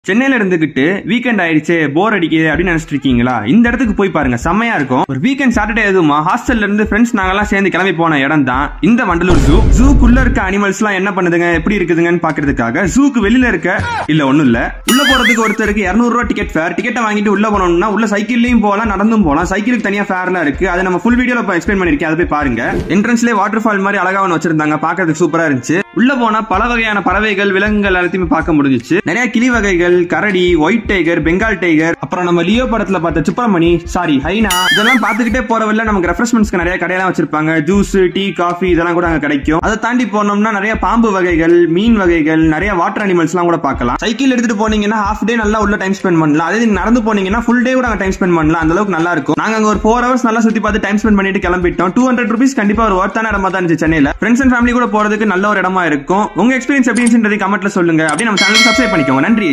சென்னையில இருந்துகிட்டு வீக்கெண்ட் ஆயிடுச்சு போர் அடிக்குது அப்படின்னு நினைச்சிட்டு இருக்கீங்களா? இந்த இடத்துக்கு போய் பாருங்க, செம்மையா இருக்கும். ஒரு வீக்கெண்ட் சாட்டர்டே எதுவுமா ஹாஸ்டல்ல இருந்து ஃப்ரெண்ட்ஸ் நாங்கெல்லாம் சேர்ந்து கிளம்பி போன இடம் தான் இந்த வண்டலூர் ஜூ. ஜூக்குள்ள இருக்க அனிமல்ஸ் எல்லாம் என்ன பண்ணுதுங்க, எப்படி இருக்குதுங்கன்னு பாக்குறதுக்காக ஜூக்கு வெளியில இருக்க இல்ல ஒண்ணும் இல்ல, உள்ள போறதுக்கு ஒருத்தருக்கு 200 ரூபாய் டிக்கெட் ஃபேர். டிக்கெட்டை வாங்கிட்டு உள்ள போனோம்னா உள்ள சைக்கிள்லயும் போகலாம், நடந்தும் போகலாம். சைக்கிளுக்கு தனியா ஃபேர்லாம் இருக்கு. அதை நம்ம ஃபுல் வீடியோல எக்ஸ்பிளைன் பண்ணிருக்கேன், அதை போய் பாருங்க. என்ட்ரன்ஸ்லேயே வாட்டர் ஃபால் மாதிரி அழகா ஒன்று வச்சிருந்தாங்க, பாக்கிறதுக்கு சூப்பரா இருந்துச்சு. உள்ள போனா பல வகையான பறவைகள் விலங்குகள் எல்லாத்தையுமே பார்க்க முடிஞ்சிச்சு. நிறைய கிளி வகைகள், கரடி, ஒயிட் டைகர், பெங்கால் டைகர், அப்புறம் நம்ம லியோ படத்துல பார்த்த சுப்பிரமணி, சாரி ஹைனா, இதெல்லாம் பார்த்துக்கிட்டே போற வழியில நமக்கு ரெஃப்ரெஷ்மெண்ட்ஸ்க்கு நிறைய கடையெல்லாம் வச்சிருப்பாங்க. ஜூஸ், டீ, காஃபி இதெல்லாம் கூட அங்க கிடைக்கும். அதை தாண்டி போனோம்னா நிறைய பாம்பு வகைகள், மீன் வகைகள், நிறைய வாட்டர் அனிமல்ஸ் எல்லாம் கூட பார்க்கலாம். சைக்கிள் எடுத்துட்டு போனீங்கன்னா ஹாஃப் டே நல்லா உள்ள டைம் ஸ்பெண்ட் பண்ணலாம். அதே நீங்க நடந்து போனீங்கன்னா ஃபுல் டே கூட அங்க டைம் ஸ்பெண்ட் பண்ணலாம். அந்த அளவுக்கு நல்லா இருக்கும். நாங்க அங்க ஒரு 4 hours நல்லா சுத்தி பார்த்து டைம் ஸ்பெண்ட் பண்ணிட்டு கிளம்பிட்டோம். 200 rupees கண்டிப்பா ஒரு ஒர்த்தான இடமா தான் இருந்துச்சு சென்னையில. ஃப்ரெண்ட்ஸ் அண்ட் ஃபேமிலி கூட போறதுக்கு நல்ல ஒரு இடமா இருக்கும். உங்க எக்ஸ்பீரியன்ஸ் எப்படி இருந்துச்சுன்றதை கமெண்ட்ல சொல்லுங்க. அப்படியே நம்ம சேனலுக்கு சப்ஸ்கிரைப் பண்ணிக்கோங்க. நன்றி.